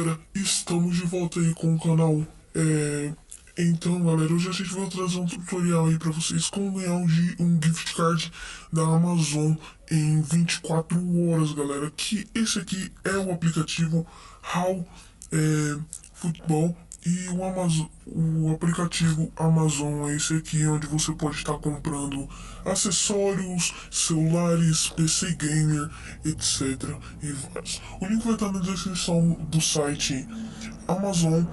galera, estamos de volta aí com o canal. Então, galera, hoje a gente vai trazer um tutorial aí pra vocês como ganhar um gift card da Amazon em 24 horas, galera. Que esse aqui é o aplicativo How Futebol e o aplicativo Amazon é esse aqui, onde você pode estar comprando acessórios, celulares, PC gamer, etc. E vários. O link vai estar na descrição do site Amazon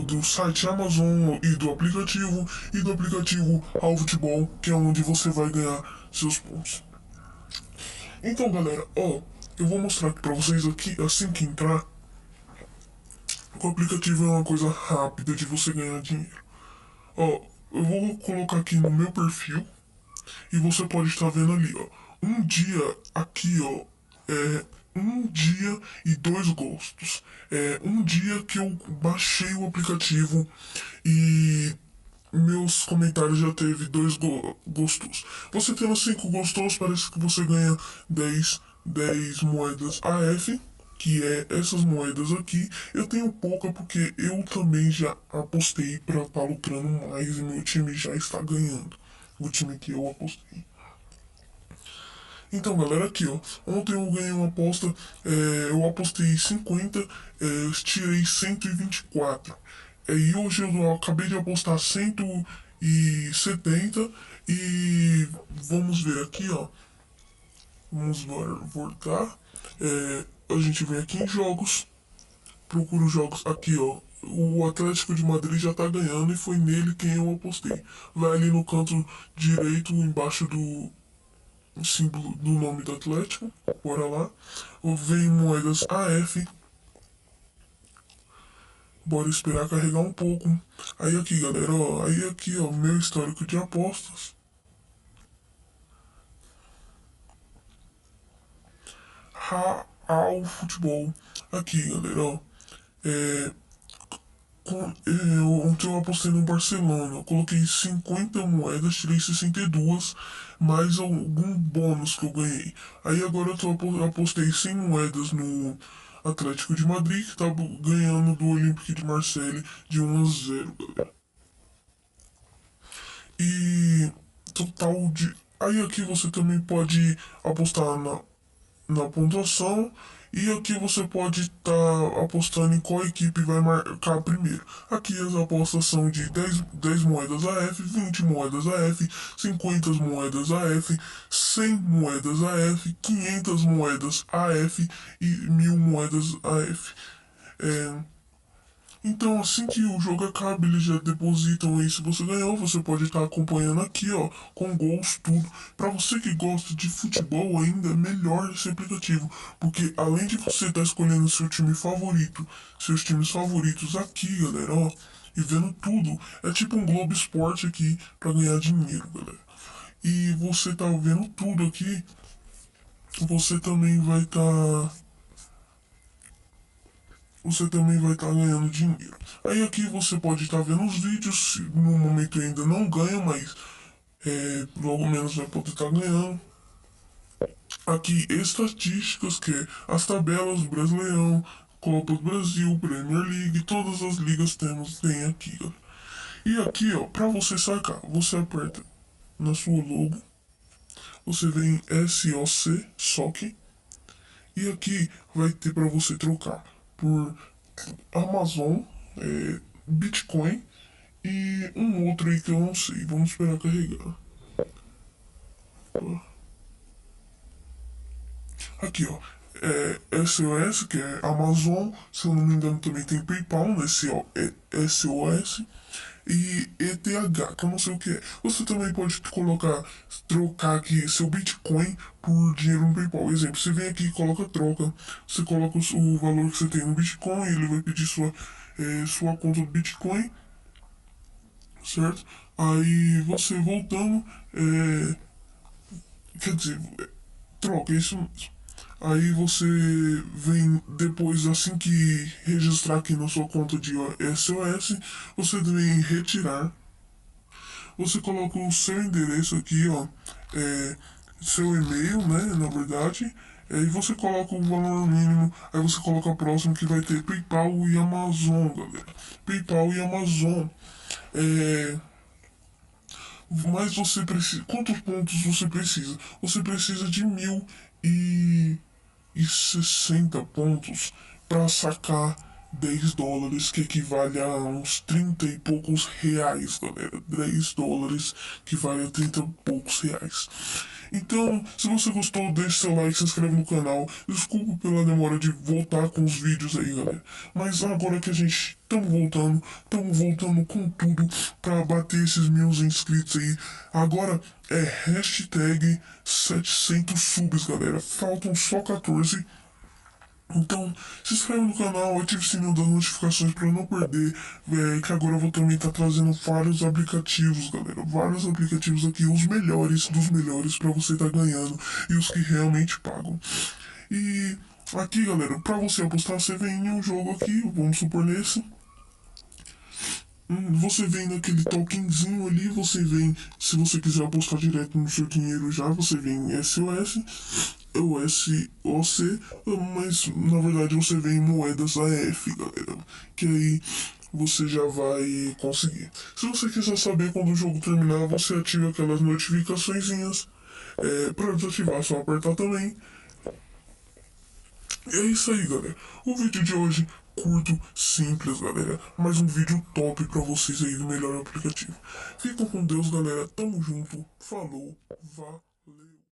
do site Amazon e do aplicativo Ao Futebol, que é onde você vai ganhar seus pontos. Então, galera, eu vou mostrar aqui pra vocês aqui assim que entrar. O aplicativo é uma coisa rápida de você ganhar dinheiro. Eu vou colocar aqui no meu perfil e você pode estar vendo ali, um dia aqui, um dia e 2 gostos. Um dia que eu baixei o aplicativo e meus comentários já teve 2 gostos. Você tendo 5 gostos, parece que você ganha 10 moedas AF, que é essas moedas aqui. Eu tenho pouca porque eu também já apostei para estar lucrando mais e meu time já está ganhando. O time que eu apostei. Então, galera, aqui, ontem eu ganhei uma aposta, eu apostei 50, tirei 124. E hoje eu acabei de apostar 170 e vamos ver aqui, vamos voltar. A gente vem aqui em jogos, procura os jogos aqui, o Atlético de Madrid já tá ganhando e foi nele quem eu apostei. Vai ali no canto direito, embaixo do símbolo do nome do Atlético, bora lá. Vem moedas AF. Bora esperar carregar um pouco. Aí aqui, galera, meu histórico de apostas. Ao futebol. Aqui, galera, ontem eu apostei no Barcelona. Eu coloquei 50 moedas, tirei 62, mais algum bônus que eu ganhei. Aí agora eu apostei 100 moedas no Atlético de Madrid, que tá ganhando do Olympique de Marseille de 1-0, galera. E total de. Aí aqui você também pode apostar na pontuação. E aqui você pode estar apostando em qual equipe vai marcar primeiro. Aqui as apostas são de 10 moedas AF, 20 moedas AF, 50 moedas AF, 100 moedas AF, 500 moedas AF e 1000 moedas AF. Então, assim que o jogo acaba, eles já depositam aí. Se você ganhou, você pode estar acompanhando aqui, com gols, tudo. Para você que gosta de futebol, ainda é melhor esse aplicativo, porque além de você estar escolhendo seu time favorito, seus times favoritos aqui, galera, e vendo tudo, é tipo um Globo Esporte aqui para ganhar dinheiro, galera. E você tá vendo tudo aqui, você também vai estar ganhando dinheiro. Aí aqui você pode estar vendo os vídeos, no momento ainda não ganha, mas logo menos vai poder estar ganhando. Aqui estatísticas, que é as tabelas do Brasileirão, Copa do Brasil, Premier League, todas as ligas tem aqui, ó. E aqui, para você sacar, você aperta na sua logo, você vem SOC, SOC, e aqui vai ter para você trocar por Amazon, Bitcoin e um outro aí que eu não sei. Vamos esperar carregar. Aqui, SOS, que é Amazon, se eu não me engano também tem PayPal, né? SOS. E ETH, que eu não sei o que é. Você também pode trocar aqui seu Bitcoin por dinheiro no PayPal. Exemplo, você vem aqui e coloca troca. Você coloca o valor que você tem no Bitcoin, ele vai pedir sua conta do Bitcoin, certo? Aí você voltando, quer dizer, troca, é isso mesmo. Aí você vem depois, assim que registrar aqui na sua conta de SOS, você vem retirar. Você coloca o seu endereço aqui, seu e-mail, né, na verdade, Aí você coloca o valor mínimo, aí você coloca o próximo que vai ter PayPal e Amazon, galera. PayPal e Amazon. É, mas você precisa. Quantos pontos você precisa? Você precisa de 1.060 pontos para sacar US$ 10, que equivale a uns 30 e poucos reais, galera. US$ 10 que vale a 30 e poucos reais. Então, se você gostou, deixe seu like, se inscreve no canal. Desculpa pela demora de voltar com os vídeos aí, galera. Mas agora que a gente estamos voltando com tudo pra bater esses 1.000 inscritos aí. Agora é hashtag 700 subs, galera. Faltam só 14. Então, se inscreve no canal, ative o sininho das notificações para não perder. Que agora eu vou também estar trazendo vários aplicativos, galera. Vários aplicativos aqui, os melhores dos melhores para você estar ganhando e os que realmente pagam. E aqui, galera, para você apostar, você vem em um jogo aqui, vamos supor nesse. Você vem naquele tokenzinho ali, você vem, se você quiser apostar direto no seu dinheiro já, você vem em SOS ou SOC, mas na verdade você vem em moedas AF, galera, que aí você já vai conseguir. Se você quiser saber quando o jogo terminar, você ativa aquelas notificaçõezinhas. Para desativar, é só apertar também. E é isso aí, galera. O vídeo de hoje, curto, simples, galera. Mais um vídeo top pra vocês aí do melhor aplicativo. Fiquem com Deus, galera. Tamo junto. Falou. Valeu.